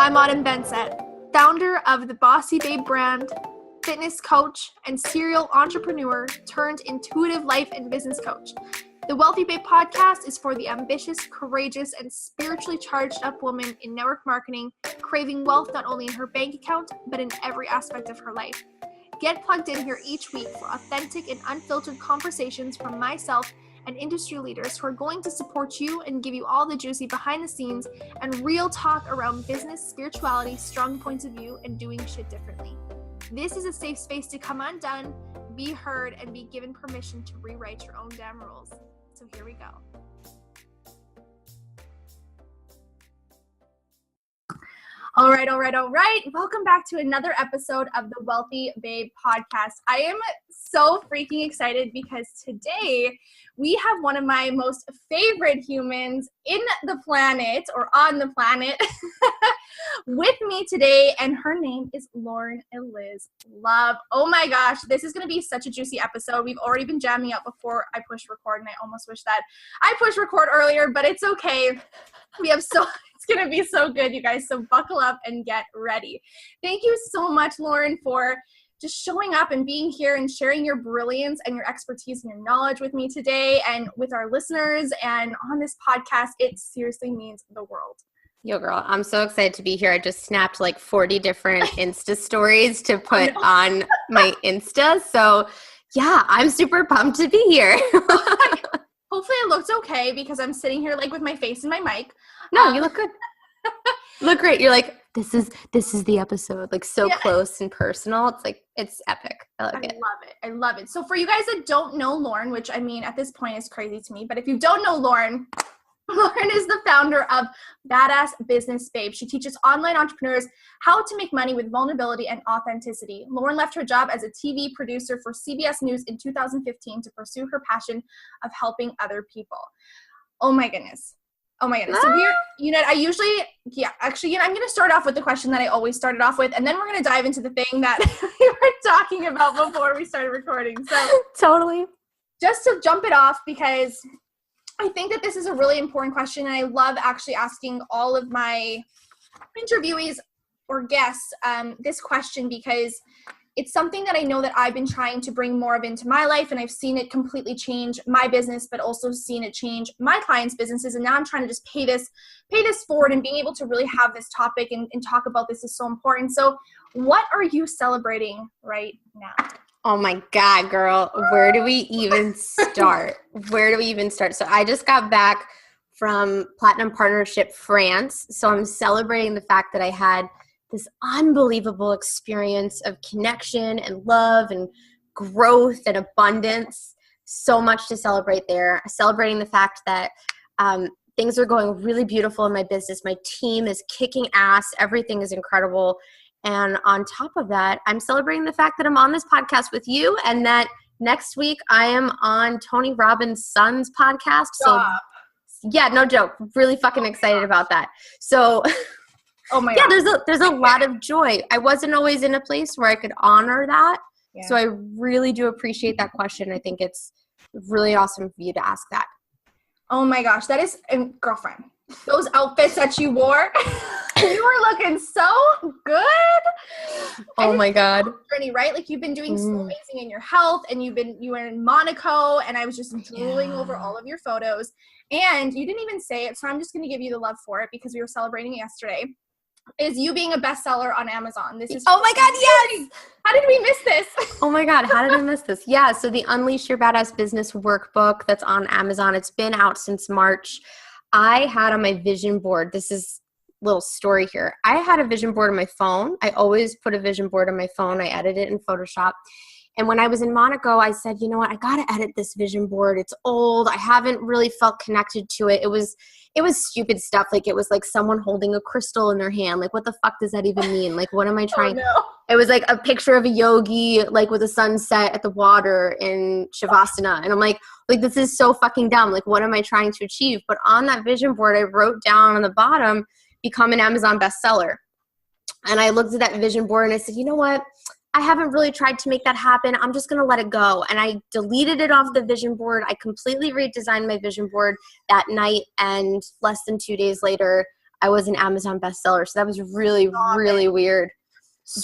I'm Autumn Bensett, founder of the Bossy Babe brand, fitness coach, and serial entrepreneur turned intuitive life and business coach. The Wealthy Babe podcast is for the ambitious, courageous, and spiritually charged up woman in network marketing, craving wealth not only in her bank account, but in every aspect of her life. Get plugged in here each week for authentic and unfiltered conversations from myself and industry leaders who are going to support you and give you all the juicy behind the scenes and real talk around business, spirituality, strong points of view, and doing shit differently. This is a safe space to come undone, be heard, and be given permission to rewrite your own damn rules. So here we go. All right. Welcome back to another episode of the Wealthy Babe podcast. I am so freaking excited because today we have one of my most favorite humans in the planet or on the planet with me today, and her name is Lauren Eliz Love. Oh my gosh, this is going to be such a juicy episode. We've already been jamming out before I push record, and I almost wish that I pushed record earlier, but it's okay. It's going to be so good, you guys. So buckle up and get ready. Thank you so much, Lauren, for just showing up and being here and sharing your brilliance and your expertise and your knowledge with me today and with our listeners and on this podcast. It seriously means the world. Yo, girl, I'm so excited to be here. I just snapped like 40 different Insta stories to put on my Insta. So yeah, I'm super pumped to be here. Hopefully it looks okay because I'm sitting here like with my face in my mic. No, you look good. Look great. You're like, this is the episode. Like so close and personal. It's like, it's epic. I love it. So for you guys that don't know Lauren, which I mean at this point is crazy to me, but if you don't know Lauren is the founder of Badass Business Babe. She teaches online entrepreneurs how to make money with vulnerability and authenticity. Lauren left her job as a TV producer for CBS News in 2015 to pursue her passion of helping other people. Oh my goodness. So I'm going to start off with the question that I always started off with, and then we're going to dive into the thing that we were talking about before we started recording. So totally. Just to jump it off, because I think that this is a really important question, and I love actually asking all of my interviewees or guests this question because it's something that I know that I've been trying to bring more of into my life, and I've seen it completely change my business, but also seen it change my clients' businesses. And now I'm trying to just pay this forward, and being able to really have this topic and talk about this is so important. So what are you celebrating right now? Oh my God, girl. Where do we even start? So I just got back from Platinum Partnership France. So I'm celebrating the fact that I had this unbelievable experience of connection and love and growth and abundance. So much to celebrate there. Celebrating the fact that things are going really beautiful in my business. My team is kicking ass. Everything is incredible. And on top of that, I'm celebrating the fact that I'm on this podcast with you, and that next week I am on Tony Robbins' son's podcast. So yeah, no joke. Really fucking excited about that. So oh my God. There's a lot of joy. I wasn't always in a place where I could honor that. Yeah. So I really do appreciate that question. I think it's really awesome for you to ask that. Oh my gosh. That is, girlfriend, those outfits that you wore, you were looking so good. Oh my God. Journey, right? Like you've been doing so amazing in your health, and you were in Monaco, and I was just drooling over all of your photos, and you didn't even say it. So I'm just going to give you the love for it because we were celebrating it yesterday. Is you being a bestseller on Amazon. This is oh my God, yes! How did we miss this? Oh my God, how did I miss this? Yeah, so the Unleash Your Badass Business workbook that's on Amazon, it's been out since March. I had on my vision board, this is a little story here. I had a vision board on my phone. I always put a vision board on my phone. I edit it in Photoshop. And when I was in Monaco, I said, you know what, I got to edit this vision board. It's old. I haven't really felt connected to it. It was stupid stuff. Like it was like someone holding a crystal in their hand. Like what the fuck does that even mean? Like what am I trying? Oh, no. It was like a picture of a yogi, like with a sunset at the water in Shavasana. And I'm like, this is so fucking dumb. Like what am I trying to achieve? But on that vision board, I wrote down on the bottom, become an Amazon bestseller. And I looked at that vision board and I said, you know what? I haven't really tried to make that happen. I'm just going to let it go. And I deleted it off the vision board. I completely redesigned my vision board that night. And less than 2 days later, I was an Amazon bestseller. So that was really, really weird.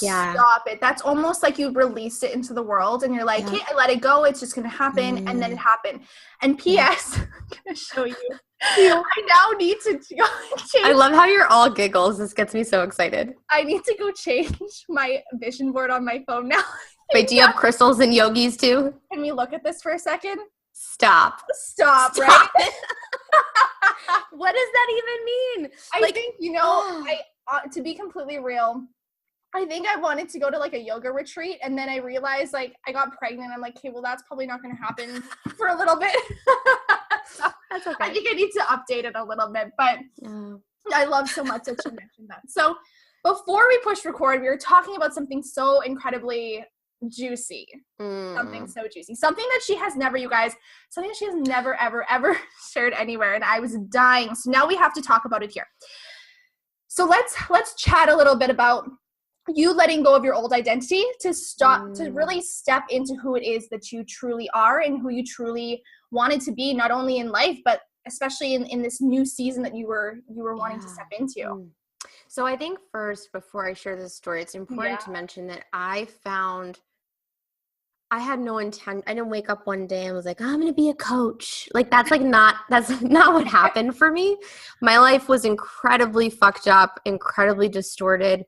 Yeah. Stop it. That's almost like you released it into the world and you're like, hey, I let it go. It's just going to happen. And then it happened. And P.S. I'm going to show you. I now need to go change. I love how you're all giggles. This gets me so excited. I need to go change my vision board on my phone now. Wait, do you have crystals and yogis too? Can we look at this for a second? Stop, right? What does that even mean? I think, to be completely real, I think I wanted to go to like a yoga retreat, and then I realized like I got pregnant. I'm like, okay, well that's probably not going to happen for a little bit. So that's okay. I think I need to update it a little bit, but I love so much that you mentioned that. So before we push record, we were talking about something so incredibly juicy, something so juicy, something that she has never, ever shared anywhere, and I was dying. So now we have to talk about it here. So let's chat a little bit about you letting go of your old identity to really step into who it is that you truly are and who you truly wanted to be, not only in life, but especially in this new season that you were wanting to step into. So I think first, before I share this story, it's important to mention that I had no intent. I didn't wake up one day and was like, I'm going to be a coach. Like that's not what happened for me. My life was incredibly fucked up, incredibly distorted.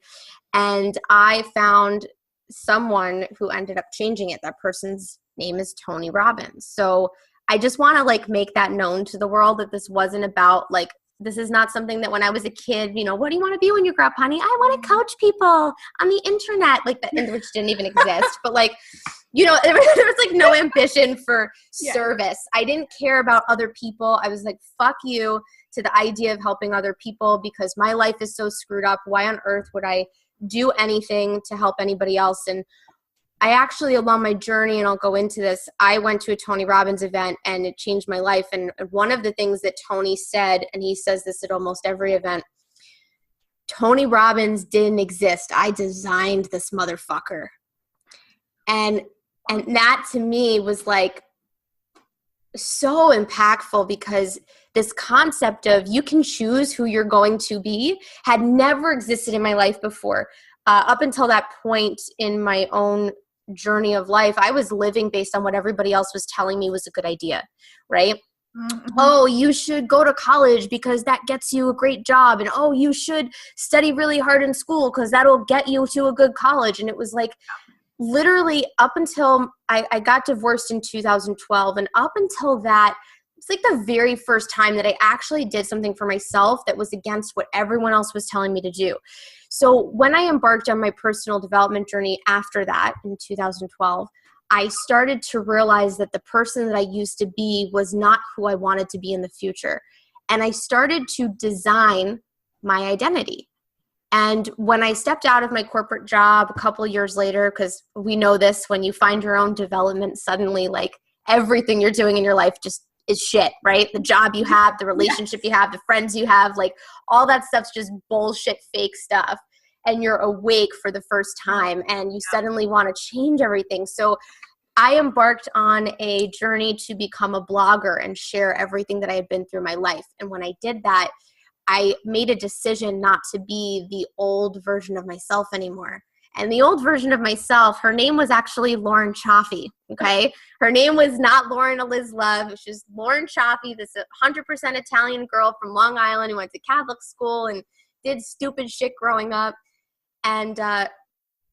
And I found someone who ended up changing it. That person's name is Tony Robbins. So I just want to like make that known to the world that this wasn't about like, this is not something that when I was a kid, what do you want to be when you grow up, honey? I want to coach people on the internet, like that, which didn't even exist. But like, there was like no ambition for service. I didn't care about other people. I was like, fuck you to the idea of helping other people because my life is so screwed up. Why on earth would I do anything to help anybody else? And I actually, along my journey, and I'll go into this, I went to a Tony Robbins event and it changed my life. And one of the things that Tony said, and he says this at almost every event, Tony Robbins didn't exist. I designed this motherfucker. And that to me was like so impactful because this concept of you can choose who you're going to be had never existed in my life before. Up until that point in my own journey of life, I was living based on what everybody else was telling me was a good idea, right? Mm-hmm. Oh, you should go to college because that gets you a great job. And oh, you should study really hard in school because that'll get you to a good college. And it was like literally up until I got divorced in 2012. And up until that, it's like the very first time that I actually did something for myself that was against what everyone else was telling me to do. So when I embarked on my personal development journey after that in 2012, I started to realize that the person that I used to be was not who I wanted to be in the future. And I started to design my identity. And when I stepped out of my corporate job a couple of years later, because we know this, when you find your own development, suddenly like everything you're doing in your life just is shit, right? The job you have, the relationship you have, the friends you have, like all that stuff's just bullshit, fake stuff. And you're awake for the first time and you suddenly want to change everything. So I embarked on a journey to become a blogger and share everything that I had been through my life. And when I did that, I made a decision not to be the old version of myself anymore. And the old version of myself, her name was actually Lauren Chaffee, okay? Her name was not Lauren Eliz Love. It was just Lauren Chaffee, this 100% Italian girl from Long Island who went to Catholic school and did stupid shit growing up. And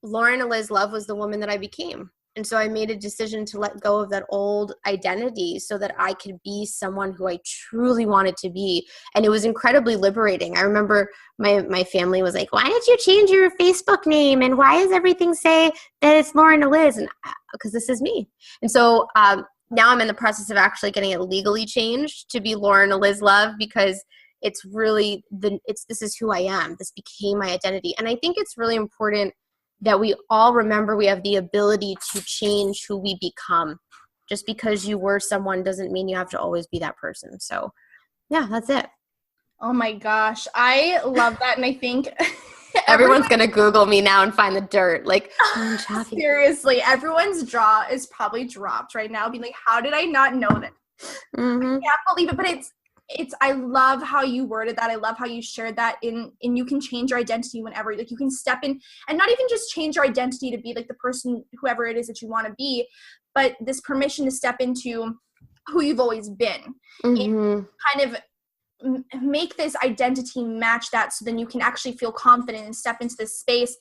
Lauren Eliz Love was the woman that I became. And so I made a decision to let go of that old identity so that I could be someone who I truly wanted to be. And it was incredibly liberating. I remember my family was like, why did you change your Facebook name? And why does everything say that it's Lauren Eliz? And because this is me. And so now I'm in the process of actually getting it legally changed to be Lauren Eliz Love because it's really, this is who I am. This became my identity. And I think it's really important that we all remember we have the ability to change who we become. Just because you were someone doesn't mean you have to always be that person. So yeah, that's it. Oh my gosh. I love that. And I think everyone's going to Google me now and find the dirt. Like, seriously, everyone's jaw is probably dropped right now being like, how did I not know that? Mm-hmm. I can't believe it. But I love how you worded that. I love how you shared that and you can change your identity whenever, like you can step in and not even just change your identity to be like the person, whoever it is that you want to be, but this permission to step into who you've always been and kind of make this identity match that, so then you can actually feel confident and step into this space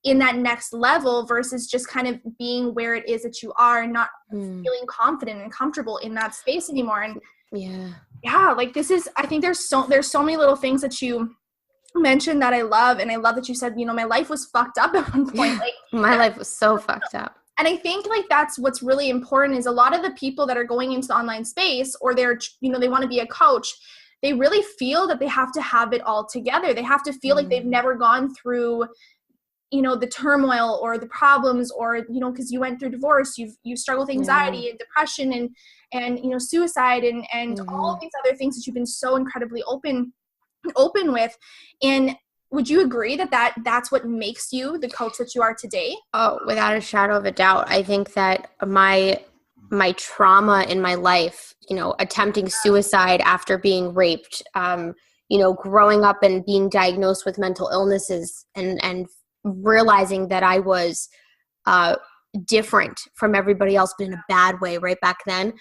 in that next level versus just kind of being where it is that you are and not feeling confident and comfortable in that space anymore. And yeah, like this is, I think there's so many little things that you mentioned that I love. And I love that you said, my life was fucked up at one point. Like my life was so fucked up. And I think like that's what's really important is a lot of the people that are going into the online space or they're, they want to be a coach, they really feel that they have to have it all together. They have to feel like they've never gone through, the turmoil or the problems or, because you went through divorce, you struggle with anxiety and depression and suicide and all of these other things that you've been so incredibly open with. And would you agree that that's what makes you the coach that you are today? Oh, without a shadow of a doubt. I think that my trauma in my life, attempting suicide after being raped, growing up and being diagnosed with mental illnesses and realizing that I was different from everybody else, but in a bad way right back then.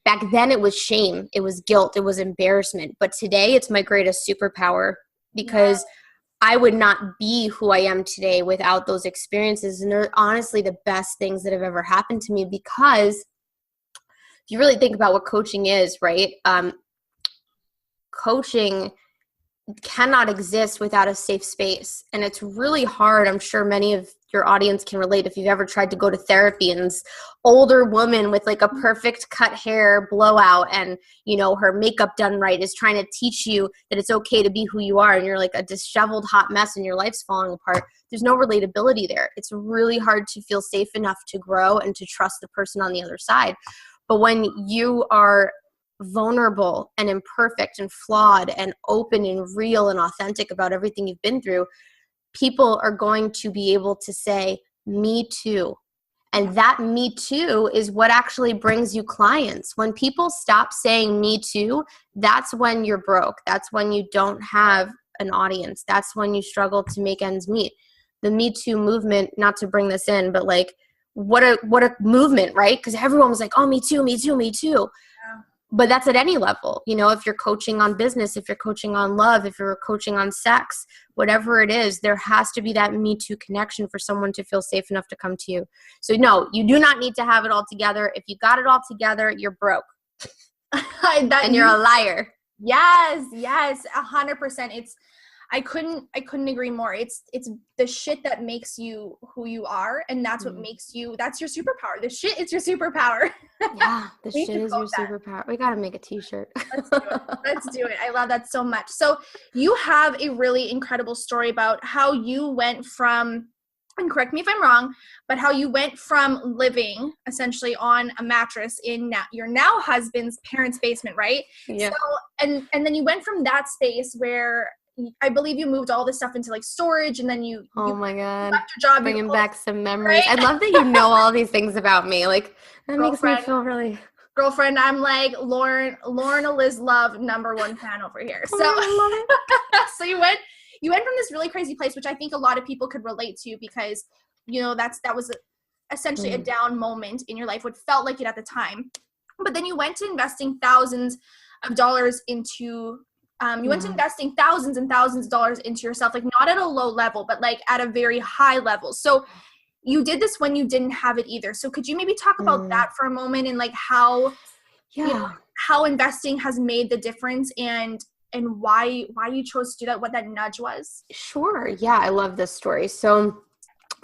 Back then it was shame, it was guilt, it was embarrassment. But today it's my greatest superpower because I would not be who I am today without those experiences. And they're honestly the best things that have ever happened to me because if you really think about what coaching is, right? Coaching cannot exist without a safe space. And it's really hard. I'm sure many of your audience can relate if you've ever tried to go to therapy and this older woman with like a perfect cut hair blowout and, her makeup done right is trying to teach you that it's okay to be who you are. And you're like a disheveled hot mess and your life's falling apart. There's no relatability there. It's really hard to feel safe enough to grow and to trust the person on the other side. But when you are vulnerable and imperfect and flawed and open and real and authentic about everything you've been through, people are going to be able to say, me too. And that me too is what actually brings you clients. When people stop saying me too, that's when you're broke. That's when you don't have an audience. That's when you struggle to make ends meet. The Me Too movement, not to bring this in, but like what a movement, right? Because everyone was like, oh, me too, me too, me too. But that's at any level, if you're coaching on business, if you're coaching on love, if you're coaching on sex, whatever it is, there has to be that Me Too connection for someone to feel safe enough to come to you. So no, you do not need to have it all together. If you got it all together, you're broke. And you're a liar. Yes, 100%. I couldn't agree more. It's the shit that makes you who you are, and that's what makes you, that's your superpower. The shit is your superpower. Yeah, the shit is your superpower. We got to make a t-shirt. Let's do it. I love that so much. So you have a really incredible story about how you went from, and correct me if I'm wrong, but how you went from living essentially on a mattress in your now husband's parents' basement, right? Yeah. So, and then you went from that space where I believe you moved all this stuff into like storage, and then you my God, left your job, bringing back some memories. Right? I love that you know all these things about me. Like that makes me feel really. Girlfriend, I'm like Lauren Eliz Love #1 fan over here. So I love it. So you went from this really crazy place, which I think a lot of people could relate to because that was essentially a down moment in your life, what felt like it at the time. But then you went to investing thousands of dollars into. You went to investing thousands and thousands of dollars into yourself, like not at a low level, but like at a very high level. So you did this when you didn't have it either. So could you maybe talk about that for a moment and like how, how investing has made the difference and why you chose to do that, what that nudge was? Sure. Yeah. I love this story. So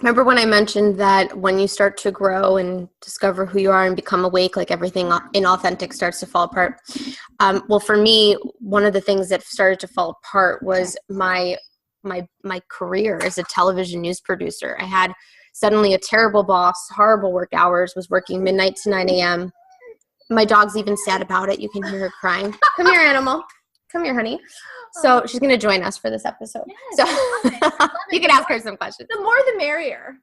remember when I mentioned that when you start to grow and discover who you are and become awake, like everything inauthentic starts to fall apart. Well, for me, one of the things that started to fall apart was my career as a television news producer. I had suddenly a terrible boss, horrible work hours, was working midnight to 9 a.m. My dog's even sad about it. You can hear her crying. Come here, animal. Come here, honey. So she's going to join us for this episode. Yes, so you can ask her some questions. The more the merrier.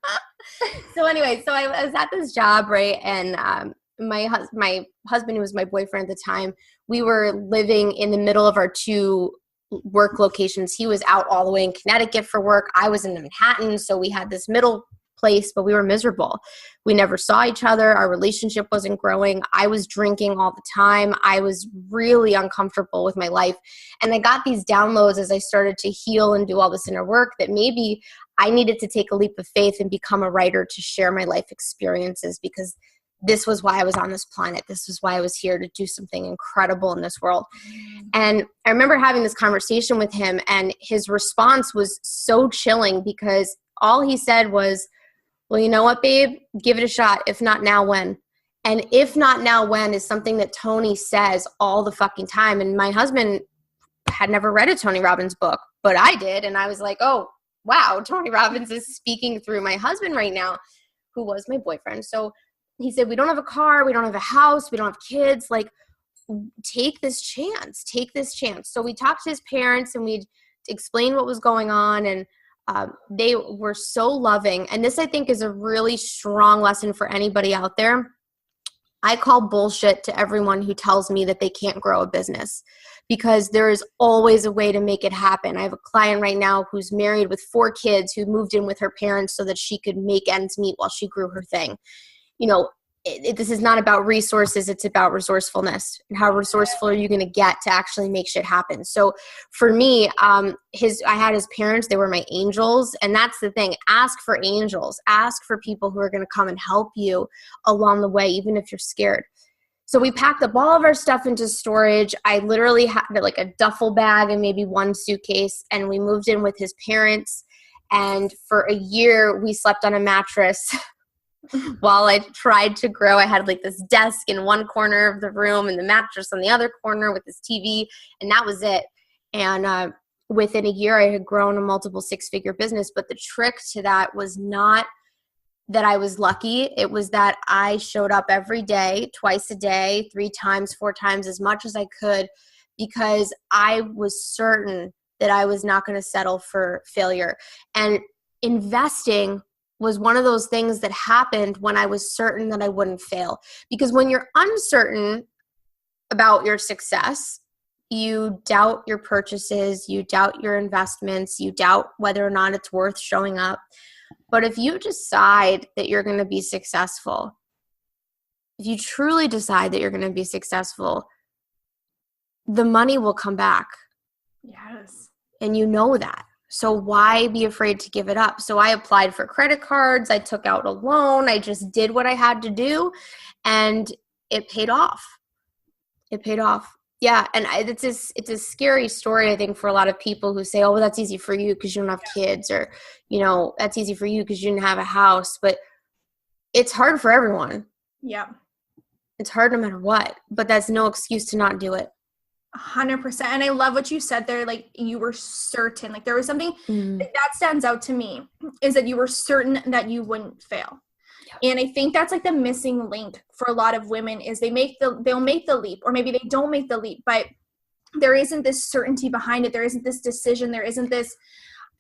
So anyway, so I was at this job, right? And my husband, who was my boyfriend at the time, we were living in the middle of our two work locations. He was out all the way in Connecticut for work. I was in Manhattan. So we had this middle place, but we were miserable. We never saw each other. Our relationship wasn't growing. I was drinking all the time. I was really uncomfortable with my life. And I got these downloads as I started to heal and do all this inner work that maybe I needed to take a leap of faith and become a writer to share my life experiences, because this was why I was on this planet. This was why I was here, to do something incredible in this world. And I remember having this conversation with him, and his response was so chilling, because all he said was, well, you know what, babe, give it a shot. If not now, when? And if not now, when is something that Tony says all the fucking time. And my husband had never read a Tony Robbins book, but I did. And I was like, oh, wow, Tony Robbins is speaking through my husband right now, who was my boyfriend. So he said, we don't have a car, we don't have a house, we don't have kids. Like, take this chance, take this chance. So we talked to his parents and we explained what was going on, and they were so loving. And this, I think, is a really strong lesson for anybody out there. I call bullshit to everyone who tells me that they can't grow a business, because there is always a way to make it happen. I have a client right now who's married with 4 kids, who moved in with her parents so that she could make ends meet while she grew her thing. You know, this is not about resources. It's about resourcefulness, and how resourceful are you going to get to actually make shit happen. So for me, I had his parents, they were my angels. And that's the thing. Ask for angels, ask for people who are going to come and help you along the way, even if you're scared. So we packed up all of our stuff into storage. I literally had like a duffel bag and maybe 1 suitcase, and we moved in with his parents. And for a year, we slept on a mattress while I tried to grow. I had like this desk in one corner of the room and the mattress on the other corner with this TV, and that was it. And within a year, I had grown a multiple 6-figure business. But the trick to that was not that I was lucky. It was that I showed up every day, twice a day, 3 times, 4 times, as much as I could, because I was certain that I was not going to settle for failure. And investing was one of those things that happened when I was certain that I wouldn't fail. Because when you're uncertain about your success, you doubt your purchases, you doubt your investments, you doubt whether or not it's worth showing up. But if you decide that you're going to be successful, if you truly decide that you're going to be successful, the money will come back. Yes. And you know that. So why be afraid to give it up? So I applied for credit cards. I took out a loan. I just did what I had to do, and it paid off. It paid off. Yeah. And it's a scary story, I think, for a lot of people who say, oh, well, that's easy for you because you don't have kids, or, you know, that's easy for you because you didn't have a house. But it's hard for everyone. Yeah. It's hard no matter what, but that's no excuse to not do it. 100%. And I love what you said there. Like, you were certain, like there was something that stands out to me, is that you were certain that you wouldn't fail. Yeah. And I think that's like the missing link for a lot of women, is they'll make the leap, or maybe they don't make the leap, but there isn't this certainty behind it. There isn't this decision. There isn't this,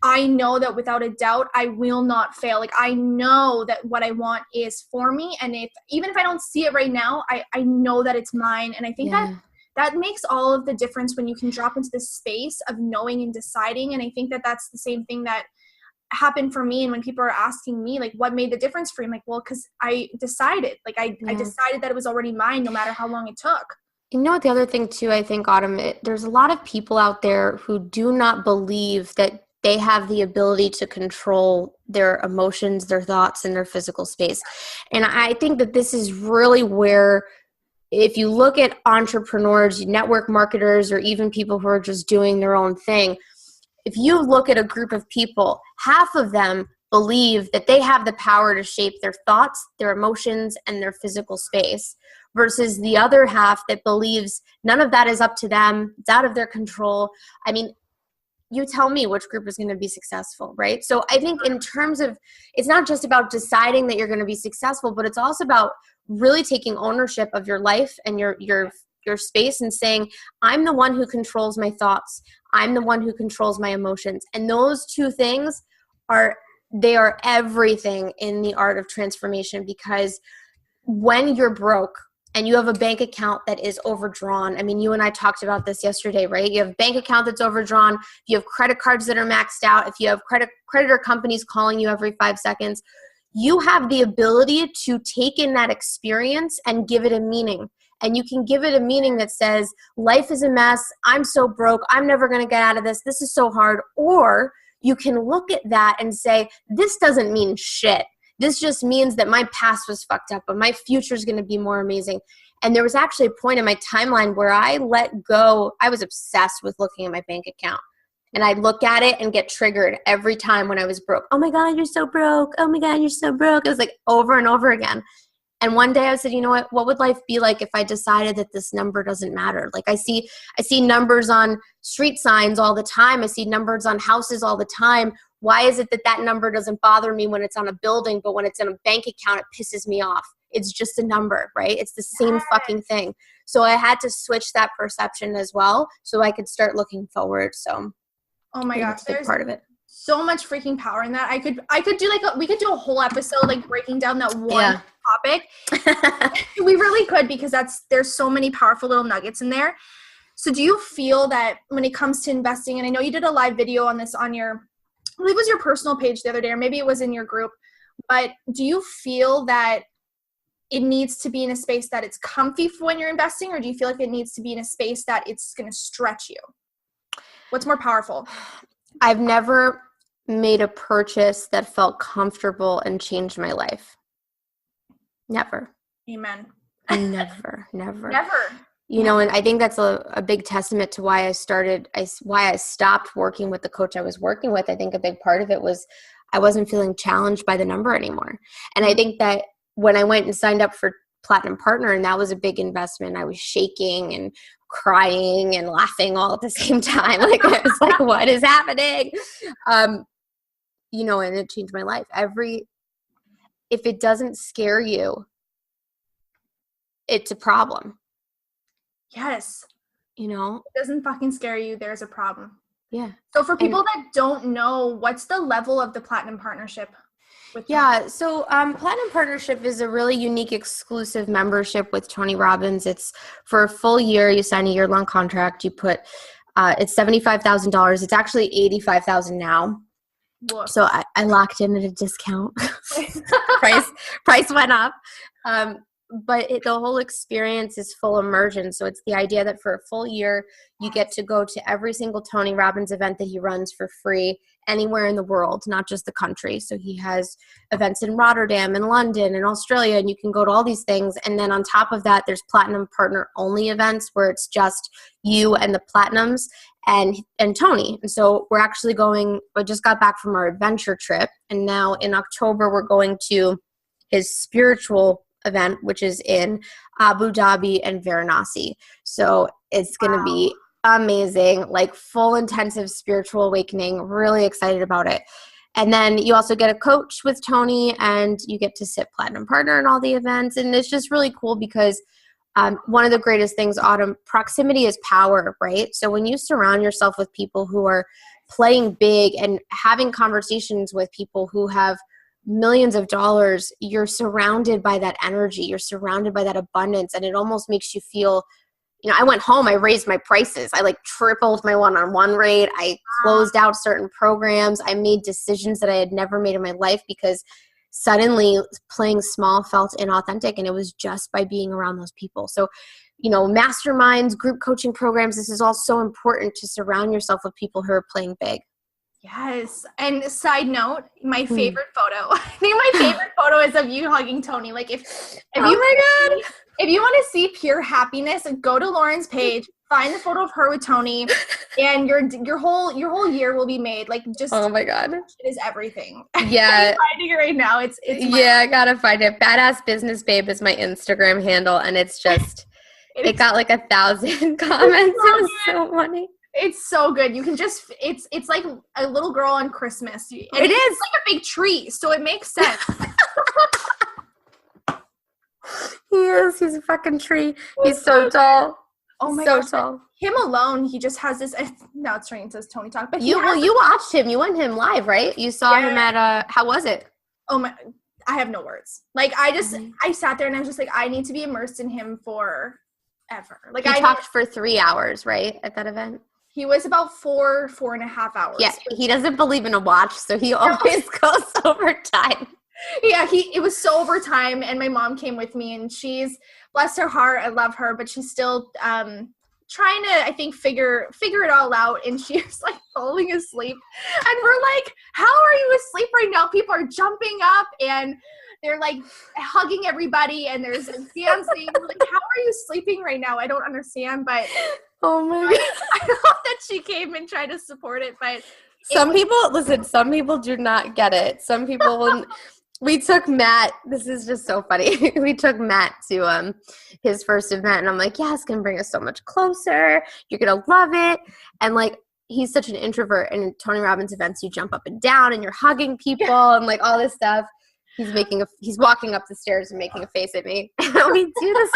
I know that without a doubt, I will not fail. Like, I know that what I want is for me. And even if I don't see it right now, I know that it's mine. And I think that makes all of the difference when you can drop into this space of knowing and deciding. And I think that that's the same thing that happened for me. And when people are asking me, like, what made the difference for you? I'm like, well, because I decided, like, I decided that it was already mine, no matter how long it took. You know what, the other thing too, I think, Autumn, there's a lot of people out there who do not believe that they have the ability to control their emotions, their thoughts, and their physical space. And I think that this is really where, if you look at entrepreneurs, network marketers, or even people who are just doing their own thing, if you look at a group of people, half of them believe that they have the power to shape their thoughts, their emotions, and their physical space, versus the other half that believes none of that is up to them, it's out of their control. I mean, you tell me which group is going to be successful, right? So I think in terms of, it's not just about deciding that you're going to be successful, but it's also about really taking ownership of your life and your space, and saying, I'm the one who controls my thoughts. I'm the one who controls my emotions. And those two things are everything in the art of transformation, because when you're broke, and you have a bank account that is overdrawn. I mean, you and I talked about this yesterday, right? You have a bank account that's overdrawn. You have credit cards that are maxed out. If you have creditor companies calling you every 5 seconds, you have the ability to take in that experience and give it a meaning. And you can give it a meaning that says, life is a mess. I'm so broke. I'm never going to get out of this. This is so hard. Or you can look at that and say, this doesn't mean shit. This just means that my past was fucked up, but my future is going to be more amazing. And there was actually a point in my timeline where I let go. I was obsessed with looking at my bank account. And I'd look at it and get triggered every time when I was broke. Oh my God, you're so broke. Oh my God, you're so broke. It was like over and over again. And one day I said, you know what would life be like if I decided that this number doesn't matter? Like I see numbers on street signs all the time. I see numbers on houses all the time. Why is it that number doesn't bother me when it's on a building, but when it's in a bank account, it pisses me off? It's just a number, right? It's the same fucking thing. So I had to switch that perception as well so I could start looking forward. So oh my gosh, there's part of it. So much freaking power in that. I could do we could do a whole episode like breaking down that one topic. We really could, because there's so many powerful little nuggets in there. So do you feel that when it comes to investing, and I know you did a live video on this on your, I believe it was your personal page the other day, or maybe it was in your group, but do you feel that it needs to be in a space that it's comfy for when you're investing, or do you feel like it needs to be in a space that it's going to stretch you? What's more powerful? I've never made a purchase that felt comfortable and changed my life. Never. Amen. Never. Never. You know, and I think that's a big testament to why I stopped working with the coach I was working with. I think a big part of it was I wasn't feeling challenged by the number anymore. And I think that when I went and signed up for Platinum Partner, and that was a big investment, I was shaking and crying and laughing all at the same time. Like, I was like, what is happening? You know, and it changed my life. If it doesn't scare you, it's a problem. Yes. You know? It doesn't fucking scare you, there's a problem. Yeah. So for people that don't know, what's the level of the Platinum Partnership? So Platinum Partnership is a really unique exclusive membership with Tony Robbins. It's for a full year. You sign a year-long contract. You put it's $75,000. It's actually $85,000 now. Whoa. So I locked in at a discount. price went up. But the whole experience is full immersion. So it's the idea that for a full year, you get to go to every single Tony Robbins event that he runs for free anywhere in the world, not just the country. So he has events in Rotterdam and London and Australia, and you can go to all these things. And then on top of that, there's Platinum Partner only events where it's just you and the Platinums and Tony. And so we're actually I just got back from our adventure trip. And now in October, we're going to his spiritual event, which is in Abu Dhabi and Varanasi. So it's going to be amazing, like full intensive spiritual awakening. Really excited about it. And then you also get a coach with Tony, and you get to sit Platinum Partner in all the events. And it's just really cool because one of the greatest things, Autumn, proximity is power, right? So when you surround yourself with people who are playing big and having conversations with people who have millions of dollars, you're surrounded by that energy. You're surrounded by that abundance. And it almost makes you feel, you know, I went home, I raised my prices. I like tripled my one-on-one rate. I closed out certain programs. I made decisions that I had never made in my life because suddenly playing small felt inauthentic. And it was just by being around those people. So, you know, masterminds, group coaching programs, this is all so important to surround yourself with people who are playing big. Yes. And side note, my favorite photo. I think my favorite photo is of you hugging Tony. Like if you want to see pure happiness, go to Lauren's page, find the photo of her with Tony, and your whole year will be made. Like just oh my God, it is everything. Yeah. I'm finding it right now. It's I gotta find it. Badass Business Babe is my Instagram handle, and it's just it got like 1,000 comments. It was so funny. It's so good. You can just, it's like a little girl on Christmas. It is. It's like a big tree, so it makes sense. He is. He's a fucking tree. He's so tall. Oh my gosh. So tall. Him alone, he just has this, now it's turning into this Tony talk. But you watched him. You went him live, right? You saw him at, how was it? Oh my, I have no words. Like, I sat there and I was just like, I need to be immersed in him forever. Like, I talked for 3 hours, right, at that event? He was about 4.5 hours. Yeah, he doesn't believe in a watch, so he always goes over time. Yeah, it was so over time, and my mom came with me, and she's, bless her heart, I love her, but she's still trying to, I think, figure it all out, and she was like falling asleep, and we're like, how are you asleep right now? People are jumping up, and they're like hugging everybody, and there's like dancing. Like, how are you sleeping right now? I don't understand, but oh my God. I love that she came and tried to support it, but some people do not get it. Some people will. We took Matt, this is just so funny. We took Matt to his first event, and I'm like, yeah, it's going to bring us so much closer. You're going to love it. And like, he's such an introvert, and in Tony Robbins events, you jump up and down and you're hugging people and like all this stuff. He's walking up the stairs and making a face at me. And we do this.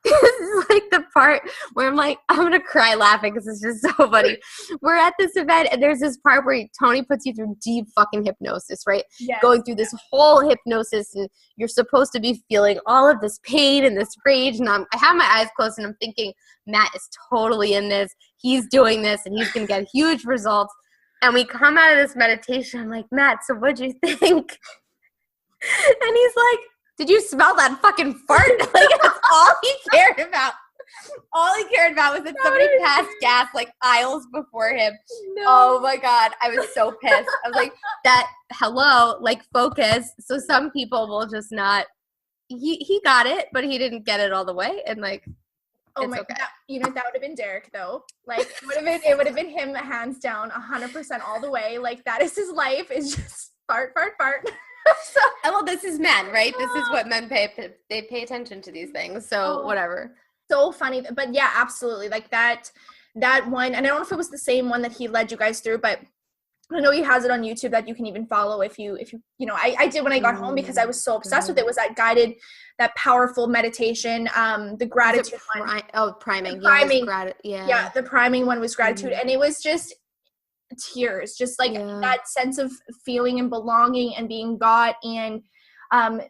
This is like the part where I'm like, I'm going to cry laughing because it's just so funny. We're at this event, and there's this part where Tony puts you through deep fucking hypnosis, right? Yes. Going through this whole hypnosis, and you're supposed to be feeling all of this pain and this rage. And I have my eyes closed, and I'm thinking, Matt is totally in this. He's doing this, and he's going to get huge results. And we come out of this meditation. I'm like, Matt, so what'd you think? And he's like, did you smell that fucking fart? Like, that's all he cared about. All he cared about was that somebody passed gas like aisles before him. No. Oh my God. I was so pissed. I was like, hello, like, focus. So some people will just not, he got it, but he didn't get it all the way. And like, oh my God. You know, that would have been Derek though. Like, it would have been him hands down 100% all the way. Like, that is his life, is just fart, fart, fart. Well, this is men, right? This is what men pay. They pay attention to these things. So whatever. So funny. But yeah, absolutely. Like that one, and I don't know if it was the same one that he led you guys through, but I know he has it on YouTube that you can even follow if you know, I did when I got home because I was so obsessed with it. Was that powerful meditation, the gratitude one. Priming. Yeah, the priming one was gratitude. And it was just tears, just like that sense of feeling and belonging and being got, and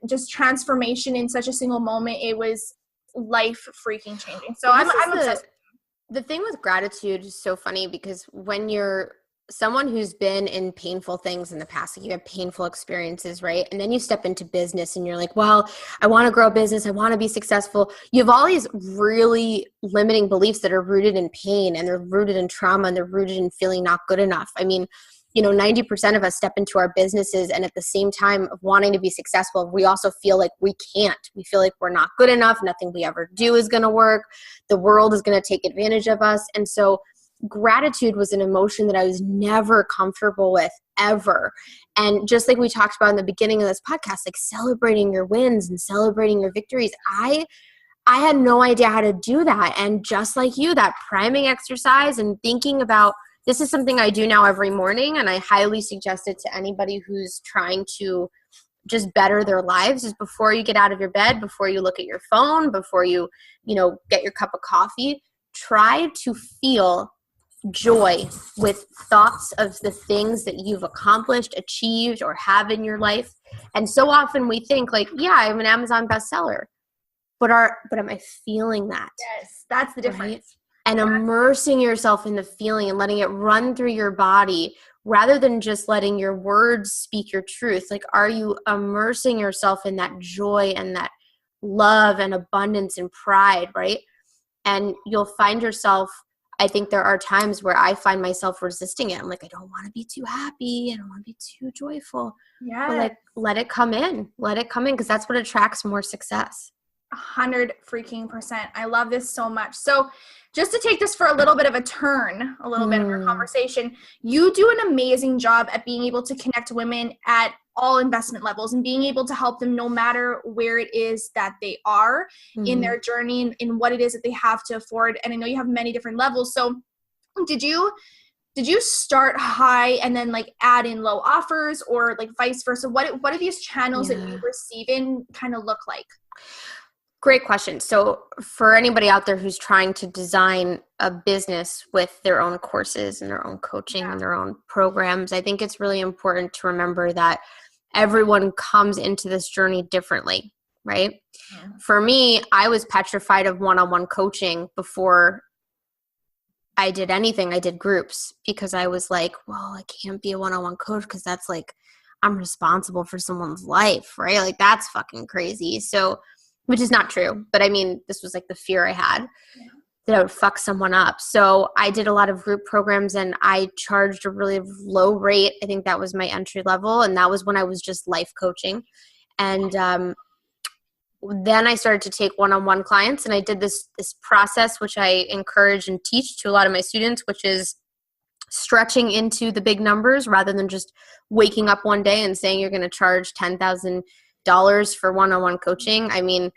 just transformation in such a single moment. It was life freaking changing. So I'm obsessed. The thing with gratitude is so funny because when you're someone who's been in painful things in the past, like you have painful experiences, right? And then you step into business and you're like, well, I want to grow a business. I want to be successful. You have all these really limiting beliefs that are rooted in pain, and they're rooted in trauma, and they're rooted in feeling not good enough. I mean, 90% of us step into our businesses, and at the same time of wanting to be successful, we also feel like we can't. We feel like we're not good enough. Nothing we ever do is going to work. The world is going to take advantage of us. And so gratitude was an emotion that I was never comfortable with, ever. And just like we talked about in the beginning of this podcast, like celebrating your wins and celebrating your victories, I had no idea how to do that. And just like you, that priming exercise and thinking about, this is something I do now every morning, and I highly suggest it to anybody who's trying to just better their lives, is before you get out of your bed, before you look at your phone, before you get your cup of coffee, try to feel joy with thoughts of the things that you've accomplished, achieved, or have in your life. And so often we think like, yeah, I'm an Amazon bestseller, but am I feeling that? Yes, that's the difference. Right? And immersing yourself in the feeling and letting it run through your body rather than just letting your words speak your truth. Like, are you immersing yourself in that joy and that love and abundance and pride, right? And you'll find yourself, I think there are times where I find myself resisting it. I'm like, I don't want to be too happy. I don't want to be too joyful. Yeah. But like, let it come in. Let it come in, because that's what attracts more success. 100%. I love this so much. So just to take this for a little bit of a turn, a little bit of our conversation, you do an amazing job at being able to connect women at all investment levels and being able to help them no matter where it is that they are in their journey and in what it is that they have to afford. And I know you have many different levels. So did you start high and then like add in low offers, or like vice versa? What do these channels that you receive in kind of look like? Great question. So for anybody out there who's trying to design a business with their own courses and their own coaching and their own programs, I think it's really important to remember that everyone comes into this journey differently, right? For me, I was petrified of one-on-one coaching before I did anything. I did groups because I was like, well, I can't be a one-on-one coach because that's like, I'm responsible for someone's life, right? Like that's fucking crazy. So, which is not true. But I mean, this was like the fear I had that I would fuck someone up. So I did a lot of group programs and I charged a really low rate. I think that was my entry level. And that was when I was just life coaching. And then I started to take one-on-one clients, and I did this process, which I encourage and teach to a lot of my students, which is stretching into the big numbers rather than just waking up one day and saying you're going to charge $10,000 for one-on-one coaching. I mean,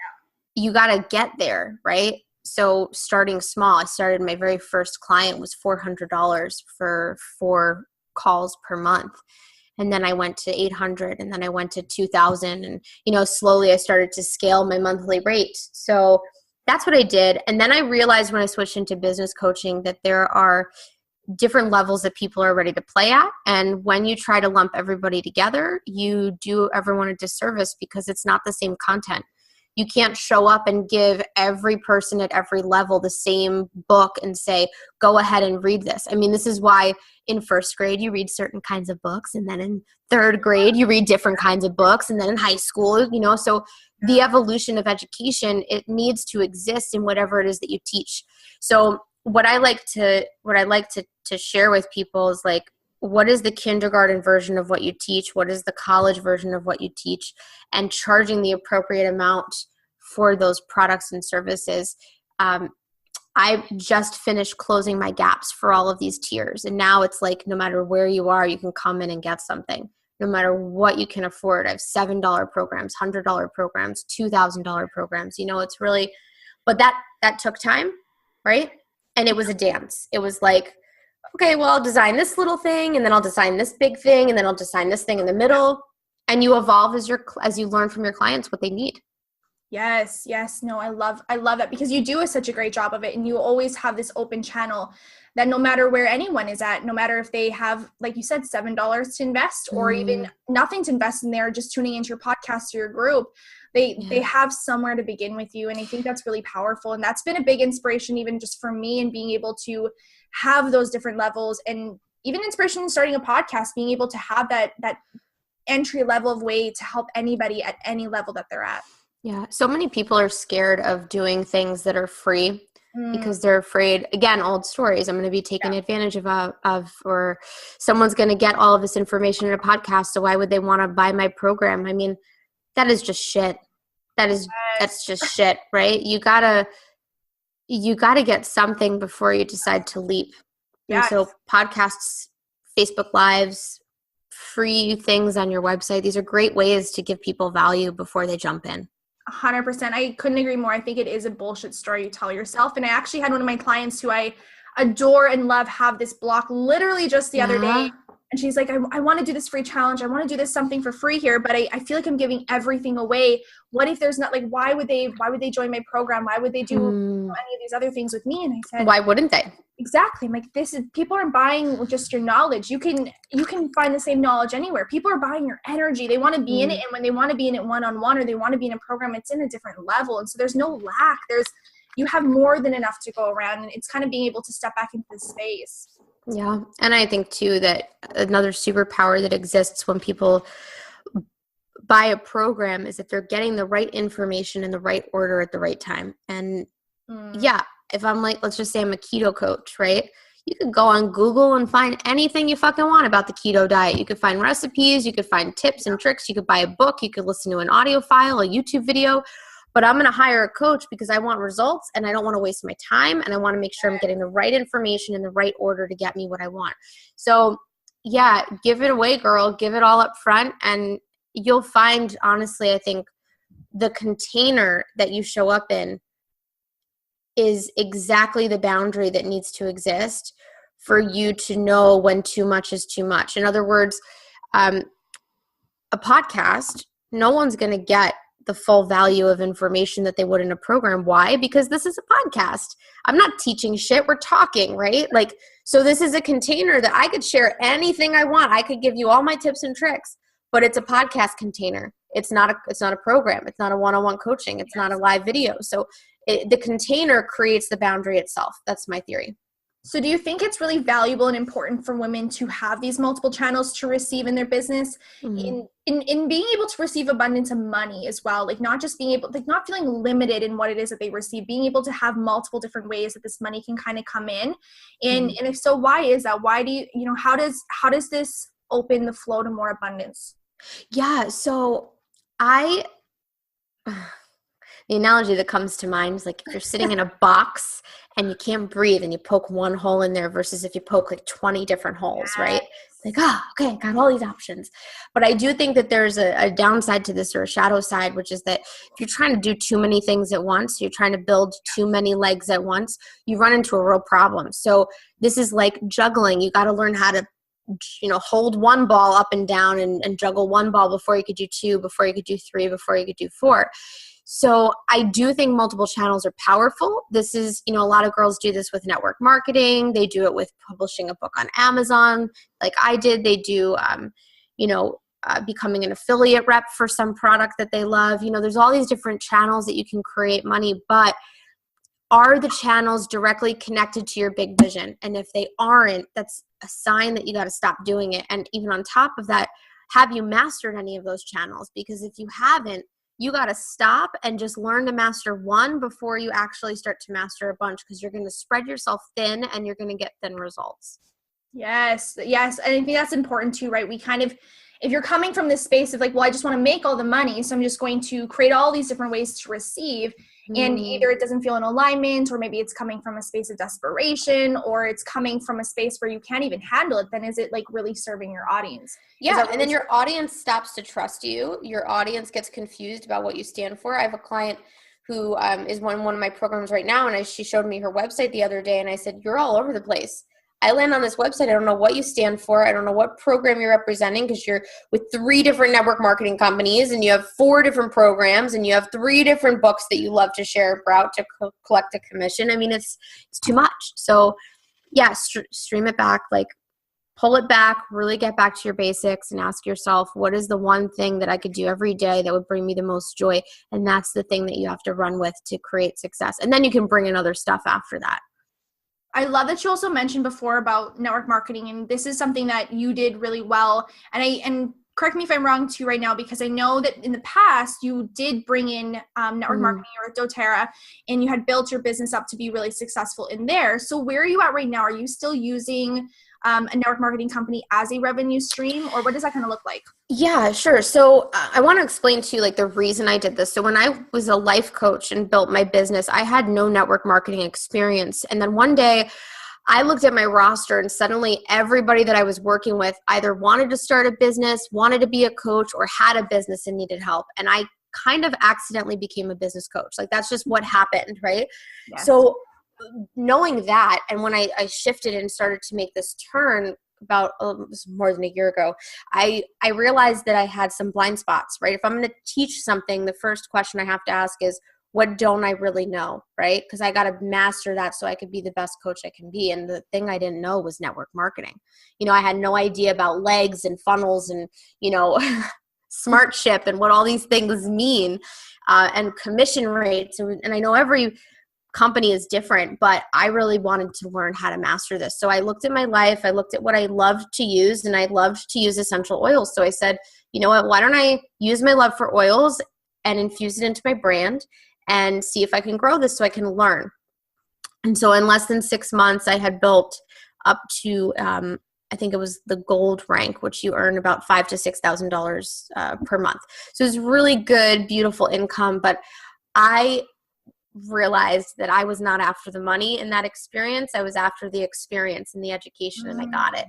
you got to get there, right? So starting small, I started my very first client was $400 for 4 calls per month. And then I went to 800 and then I went to 2000 and, you know, slowly I started to scale my monthly rate. So that's what I did. And then I realized when I switched into business coaching that there are different levels that people are ready to play at. And when you try to lump everybody together, you do everyone a disservice because it's not the same content. You can't show up and give every person at every level the same book and say, go ahead and read this. I mean, this is why in first grade you read certain kinds of books, and then in third grade you read different kinds of books, and then in high school, you know, so the evolution of education, it needs to exist in whatever it is that you teach. So what I like to share with people is like, what is the kindergarten version of what you teach? What is the college version of what you teach? And charging the appropriate amount for those products and services. I just finished closing my gaps for all of these tiers. And now it's like, no matter where you are, you can come in and get something, no matter what you can afford. I have $7 programs, $100 programs, $2,000 programs. You know, it's really, but that took time, right? And it was a dance. It was like, okay, well, I'll design this little thing, and then I'll design this big thing, and then I'll design this thing in the middle. And you evolve as you learn from your clients what they need. Yes. No, I love that because you do such a great job of it. And you always have this open channel that no matter where anyone is at, no matter if they have, like you said, $7 to invest or even nothing to invest in there, just tuning into your podcast or your group, they have somewhere to begin with you. And I think that's really powerful. And that's been a big inspiration, even just for me, and being able to have those different levels, and even inspiration in starting a podcast, being able to have that entry level of way to help anybody at any level that they're at. Yeah. So many people are scared of doing things that are free because they're afraid, again, old stories, I'm going to be taken advantage of, or someone's going to get all of this information in a podcast. So why would they want to buy my program? I mean, that is just shit. That's just shit, right? You gotta get something before you decide to leap. Yes. And so podcasts, Facebook Lives, free things on your website, these are great ways to give people value before they jump in. 100%. I couldn't agree more. I think it is a bullshit story you tell yourself. And I actually had one of my clients who I adore and love have this block literally just the other day. And she's like, I want to do this free challenge. I want to do this something for free here, but I feel like I'm giving everything away. What if there's not, like, why would they join my program? Why would they do any of these other things with me? And I said, why wouldn't they? Exactly. I'm like, people aren't buying just your knowledge. You can find the same knowledge anywhere. People are buying your energy. They want to be in it. And when they want to be in it one-on-one, or they want to be in a program, it's in a different level. And so there's no lack. You have more than enough to go around, and it's kind of being able to step back into the space. Yeah. And I think too that another superpower that exists when people buy a program is that they're getting the right information in the right order at the right time. And if I'm like, let's just say I'm a keto coach, right? You could go on Google and find anything you fucking want about the keto diet. You could find recipes, you could find tips and tricks, you could buy a book, you could listen to an audio file, a YouTube video. But I'm going to hire a coach because I want results and I don't want to waste my time, and I want to make sure I'm getting the right information in the right order to get me what I want. So yeah, give it away, girl. Give it all up front, and you'll find, honestly, I think the container that you show up in is exactly the boundary that needs to exist for you to know when too much is too much. In other words, a podcast, no one's going to get the full value of information that they would in a program. Why? Because this is a podcast. I'm not teaching shit. We're talking, right? Like, so this is a container that I could share anything I want. I could give you all my tips and tricks, but it's a podcast container. It's not a program. It's not a one-on-one coaching. It's not a live video. So the container creates the boundary itself. That's my theory. So do you think it's really valuable and important for women to have these multiple channels to receive in their business, in being able to receive abundance of money as well? Like not just being able, like not feeling limited in what it is that they receive, being able to have multiple different ways that this money can kind of come in. And if so, why is that? Why do you, how does this open the flow to more abundance? Yeah. So the analogy that comes to mind is like if you're sitting in a box and you can't breathe and you poke one hole in there versus if you poke like 20 different holes, right? Like, okay, got all these options. But I do think that there's a downside to this, or a shadow side, which is that if you're trying to do too many things at once, you're trying to build too many legs at once, you run into a real problem. So this is like juggling. You got to learn how to hold one ball up and down and juggle one ball before you could do two, before you could do three, before you could do four. So I do think multiple channels are powerful. This is, a lot of girls do this with network marketing. They do it with publishing a book on Amazon, like I did. They do, becoming an affiliate rep for some product that they love. There's all these different channels that you can create money, but are the channels directly connected to your big vision? And if they aren't, that's a sign that you got to stop doing it. And even on top of that, have you mastered any of those channels? Because if you haven't, you got to stop and just learn to master one before you actually start to master a bunch, because you're going to spread yourself thin and you're going to get thin results. Yes. And I think that's important too, right? If you're coming from this space of like, well, I just want to make all the money, so I'm just going to create all these different ways to receive, and either it doesn't feel in alignment, or maybe it's coming from a space of desperation, or it's coming from a space where you can't even handle it, then is it like really serving your audience? Yeah, and then your audience stops to trust you. Your audience gets confused about what you stand for. I have a client who is one of my programs right now, and she showed me her website the other day, and I said, you're all over the place. I land on this website. I don't know what you stand for. I don't know what program you're representing, because you're with 3 different network marketing companies, and you have 4 different programs, and you have 3 different books that you love to share about to collect a commission. I mean, it's too much. So yeah, stream it back, like pull it back, really get back to your basics and ask yourself, what is the one thing that I could do every day that would bring me the most joy? And that's the thing that you have to run with to create success. And then you can bring in other stuff after that. I love that you also mentioned before about network marketing, and this is something that you did really well. And correct me if I'm wrong too right now, because I know that in the past you did bring in network marketing or doTERRA, and you had built your business up to be really successful in there. So where are you at right now? Are you still using a network marketing company as a revenue stream, or what does that kind of look like? Yeah, sure. So I want to explain to you like the reason I did this. So when I was a life coach and built my business, I had no network marketing experience. And then one day I looked at my roster, and suddenly everybody that I was working with either wanted to start a business, wanted to be a coach, or had a business and needed help. And I kind of accidentally became a business coach. Like that's just what happened, right? Yes. So knowing that, and when I shifted and started to make this turn about it was more than a year ago, I realized that I had some blind spots, right? If I'm going to teach something, the first question I have to ask is, what don't I really know, right? Because I got to master that so I could be the best coach I can be. And the thing I didn't know was network marketing. I had no idea about legs and funnels and, smart ship and what all these things mean, and commission rates. And I know every company is different, but I really wanted to learn how to master this. So I looked at my life, I looked at what I loved to use, and I loved to use essential oils. So I said, you know what, why don't I use my love for oils and infuse it into my brand and see if I can grow this so I can learn. And so in less than 6 months, I had built up to, I think it was the gold rank, which you earn about $5,000 to $6,000 per month. So it's really good, beautiful income. But I realized that I was not after the money in that experience. I was after the experience and the education, and I got it.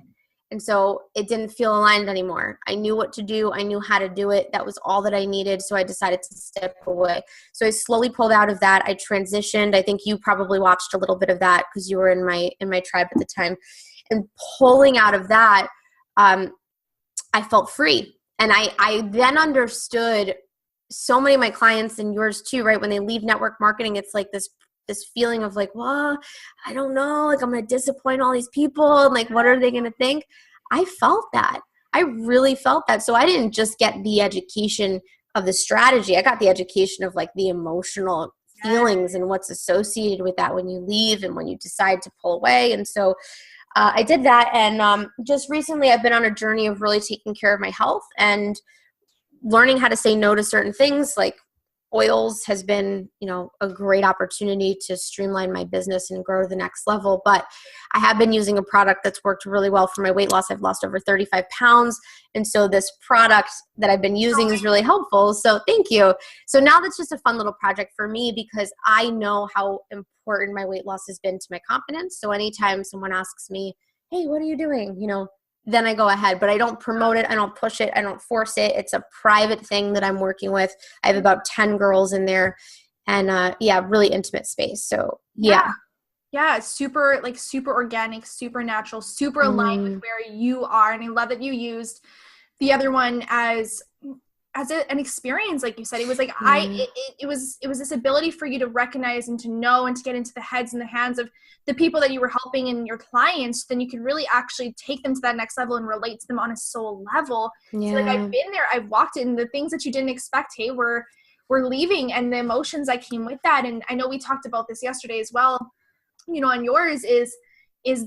And so it didn't feel aligned anymore. I knew what to do. I knew how to do it. That was all that I needed. So I decided to step away. So I slowly pulled out of that. I transitioned. I think you probably watched a little bit of that because you were in my tribe at the time. And pulling out of that, I felt free. And I then understood so many of my clients, and yours too, right? When they leave network marketing, it's like this feeling of like, well, I don't know, like I'm going to disappoint all these people. And like, what are they going to think? I felt that. I really felt that. So I didn't just get the education of the strategy. I got the education of like the emotional feelings and what's associated with that when you leave and when you decide to pull away. And so I did that. And just recently I've been on a journey of really taking care of my health and learning how to say no to certain things. Like oils has been, a great opportunity to streamline my business and grow to the next level. But I have been using a product that's worked really well for my weight loss. I've lost over 35 pounds. And so this product that I've been using is really helpful. So thank you. So now that's just a fun little project for me because I know how important my weight loss has been to my confidence. So anytime someone asks me, hey, what are you doing? Then I go ahead, but I don't promote it. I don't push it. I don't force it. It's a private thing that I'm working with. I have about 10 girls in there and really intimate space. So yeah. Yeah, super organic, super natural, super aligned with where you are. And I love that you used the other one as an experience, like you said. It was like it was this ability for you to recognize and to know and to get into the heads and the hands of the people that you were helping and your clients. Then you could really actually take them to that next level and relate to them on a soul level. Yeah. So like I've been there, I've walked in, the things that you didn't expect, hey, we're leaving, and the emotions that came with that. And I know we talked about this yesterday as well. On yours is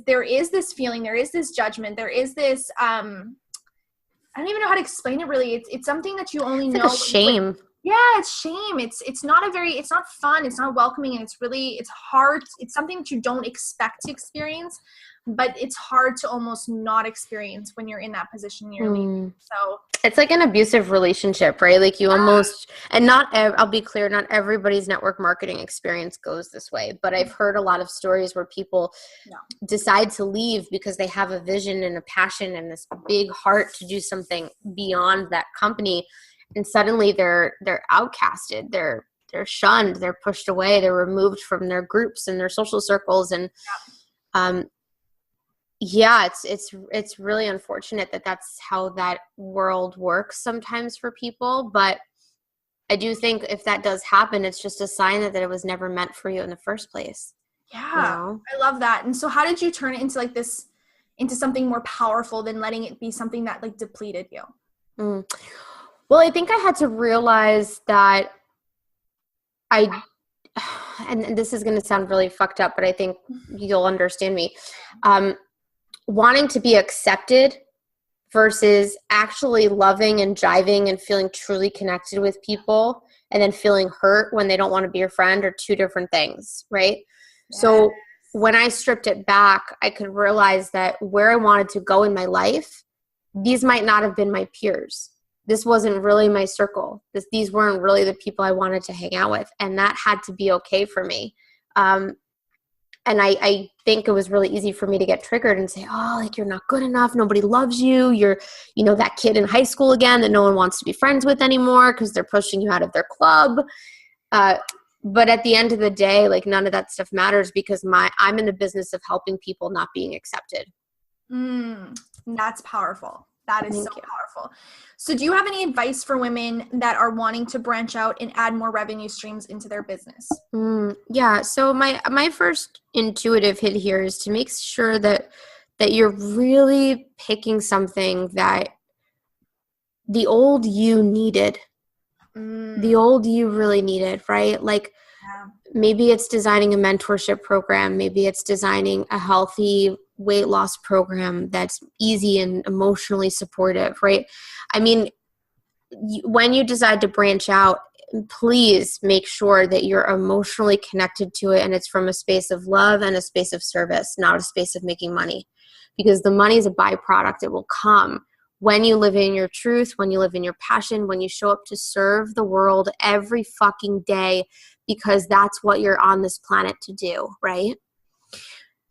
there is this feeling, there is this judgment, there is this I don't even know how to explain it really. It's something that you only know. Like a shame. It's shame. It's not fun. It's not welcoming. And it's hard. It's something that you don't expect to experience, but it's hard to almost not experience when you're in that position you're leaving. So it's like an abusive relationship, right? Like you almost, and I'll be clear, not everybody's network marketing experience goes this way, but I've heard a lot of stories where people decide to leave because they have a vision and a passion and this big heart to do something beyond that company. And suddenly they're outcasted, they're shunned, they're pushed away, they're removed from their groups and their social circles. And, it's really unfortunate that that's how that world works sometimes for people. But I do think if that does happen, it's just a sign that it was never meant for you in the first place. Yeah, I love that. And so how did you turn it into like this, into something more powerful than letting it be something that like depleted you? Well, I think I had to realize that and this is going to sound really fucked up, but I think you'll understand me. Wanting to be accepted versus actually loving and jiving and feeling truly connected with people and then feeling hurt when they don't want to be your friend are two different things, right? Yes. So when I stripped it back, I could realize that where I wanted to go in my life, these might not have been my peers. This wasn't really my circle. These weren't really the people I wanted to hang out with. And that had to be okay for me. And I think it was really easy for me to get triggered and say, oh, like, you're not good enough. Nobody loves you. You're, that kid in high school again that no one wants to be friends with anymore because they're pushing you out of their club. But at the end of the day, like, none of that stuff matters because I'm in the business of helping people, not being accepted. That's powerful. That is so powerful. So do you have any advice for women that are wanting to branch out and add more revenue streams into their business? Yeah. So my first intuitive hit here is to make sure that you're really picking something that the old you needed. The old you really needed, right? Like maybe it's designing a mentorship program. Maybe it's designing a healthy weight loss program that's easy and emotionally supportive, right? I mean, when you decide to branch out, please make sure that you're emotionally connected to it and it's from a space of love and a space of service, not a space of making money. Because the money is a byproduct. It will come when you live in your truth, when you live in your passion, when you show up to serve the world every fucking day, because that's what you're on this planet to do, right?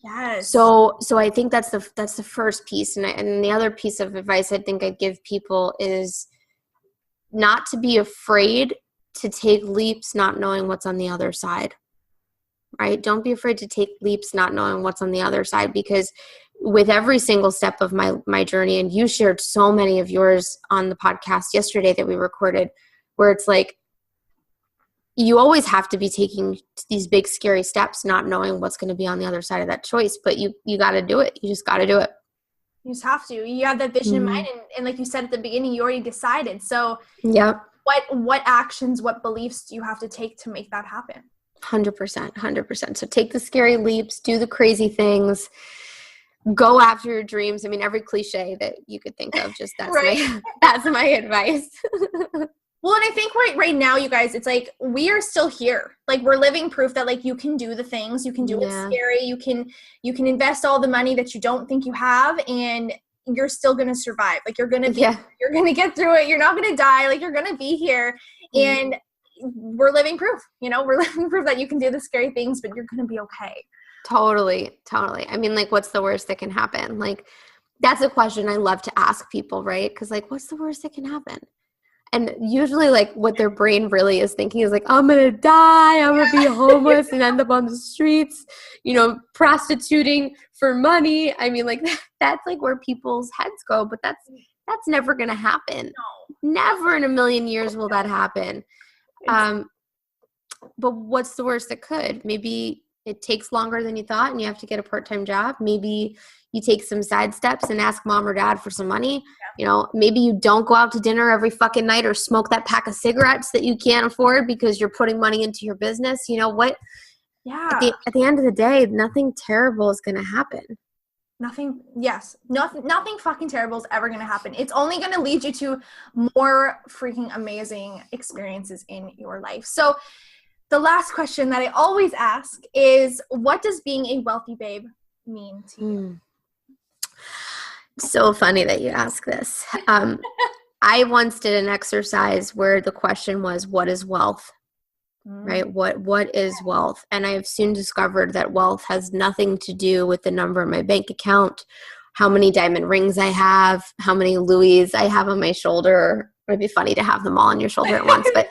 Yes. So I think that's the first piece. And the other piece of advice I think I'd give people is not to be afraid to take leaps not knowing what's on the other side, right? Don't be afraid to take leaps not knowing what's on the other side, because with every single step of my journey, and you shared so many of yours on the podcast yesterday that we recorded, where it's like, you always have to be taking these big, scary steps, not knowing what's going to be on the other side of that choice, but you got to do it. You just got to do it. You just have to. You have that vision in mind, and like you said at the beginning, you already decided. So yep. What actions, what beliefs do you have to take to make that happen? 100%. So take the scary leaps, do the crazy things, go after your dreams. I mean, every cliche that you could think of, just that's right. That's my advice. Well, and I think right now, you guys, it's like we are still here. Like we're living proof that like you can do the things, you can do what's scary, you can invest all the money that you don't think you have, and you're still going to survive. Like you're going to you're going to get through it. You're not going to die. Like you're going to be here. And we're living proof, we're living proof that you can do the scary things, but you're going to be okay. Totally. I mean, like, what's the worst that can happen? Like, that's a question I love to ask people, right? Because like, what's the worst that can happen? And usually like what their brain really is thinking is like, I'm going to die. I'm going to be homeless and end up on the streets, prostituting for money. I mean, like that's like where people's heads go, but that's never going to happen. No. Never in a million years will that happen. But what's the worst that could? Maybe it takes longer than you thought and you have to get a part-time job. Maybe you take some side steps and ask mom or dad for some money. Maybe you don't go out to dinner every fucking night or smoke that pack of cigarettes that you can't afford because you're putting money into your business. You know what? Yeah. At the end of the day, nothing terrible is going to happen. Nothing fucking terrible is ever going to happen. It's only going to lead you to more freaking amazing experiences in your life. So the last question that I always ask is, what does being a wealthy babe mean to you? So funny that you ask this. I once did an exercise where the question was, what is wealth? Right? What is wealth? And I have soon discovered that wealth has nothing to do with the number in my bank account, how many diamond rings I have, how many Louis I have on my shoulder. It'd be funny to have them all on your shoulder at once, but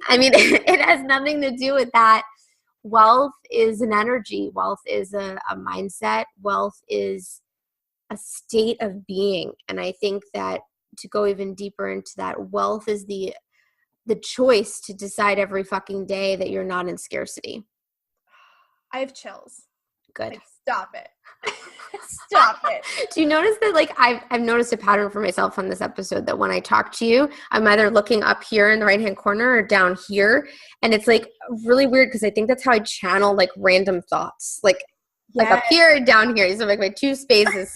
I mean, it has nothing to do with that. Wealth is an energy. Wealth is a mindset. Wealth is a state of being. And I think that to go even deeper into that, wealth is the choice to decide every fucking day that you're not in scarcity. I have chills. Good. Like, stop it. Stop it. Do you notice that, like, I've noticed a pattern for myself on this episode that when I talk to you, I'm either looking up here in the right-hand corner or down here. And it's, like, really weird because I think that's how I channel, like, random thoughts. Like up here and down here. These are, like, my two spaces.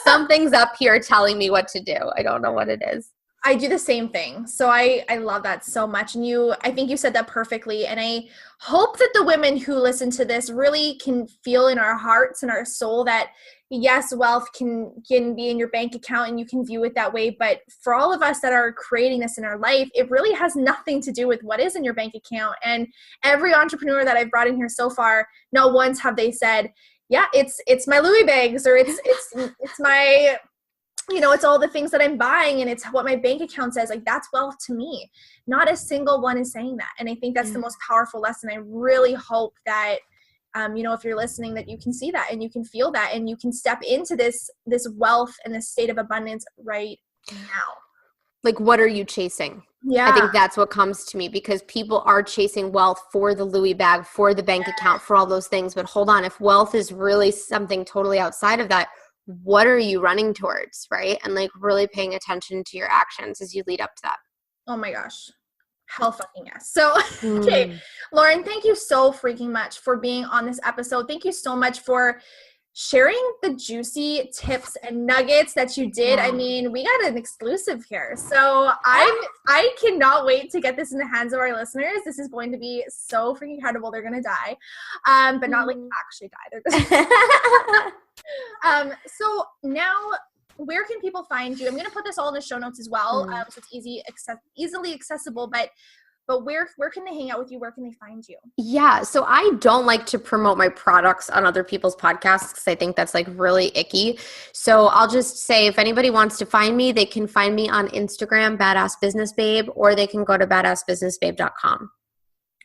Something's up here telling me what to do. I don't know what it is. I do the same thing. So I love that so much. And I think you said that perfectly. And I hope that the women who listen to this really can feel in our hearts and our soul that, yes, wealth can be in your bank account and you can view it that way. But for all of us that are creating this in our life, it really has nothing to do with what is in your bank account. And every entrepreneur that I've brought in here so far, not once have they said, yeah, it's my Louis bags, or it's my, it's all the things that I'm buying and it's what my bank account says. Like, that's wealth to me. Not a single one is saying that. And I think that's the most powerful lesson. I really hope that, if you're listening, that you can see that and you can feel that and you can step into this wealth and this state of abundance right now. Like, what are you chasing? Yeah. I think that's what comes to me, because people are chasing wealth for the Louis bag, for the bank account, for all those things. But hold on, if wealth is really something totally outside of that, what are you running towards, right? And like really paying attention to your actions as you lead up to that. Oh my gosh. Hell fucking yes. So, okay, Lauren, thank you so freaking much for being on this episode. Thank you so much for sharing the juicy tips and nuggets that you did. I mean, we got an exclusive here. So I cannot wait to get this in the hands of our listeners. This is going to be so freaking incredible. They're going to die. But not like actually die. They're gonna so now, where can people find you? I'm going to put this all in the show notes as well. So it's easily accessible, but where can they hang out with you? Where can they find you? Yeah. So I don't like to promote my products on other people's podcasts because I think that's like really icky. So I'll just say, if anybody wants to find me, they can find me on Instagram, Badass Business Babe, or they can go to badassbusinessbabe.com.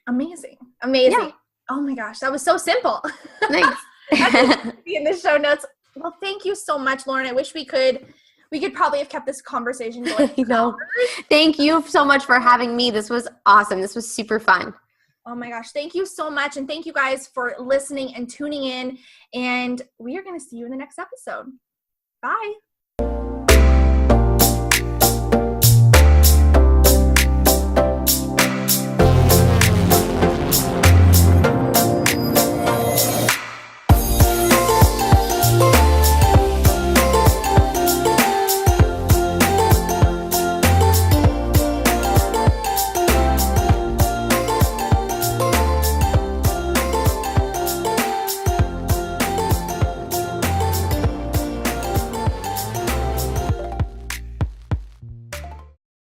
Amazing. Yeah. Oh my gosh. That was so simple. Nice. Be in the show notes. Well, thank you so much, Lauren. I wish we could probably have kept this conversation going. I know. Thank you so much for having me. This was awesome. This was super fun. Oh my gosh. Thank you so much. And thank you guys for listening and tuning in. And we are going to see you in the next episode. Bye.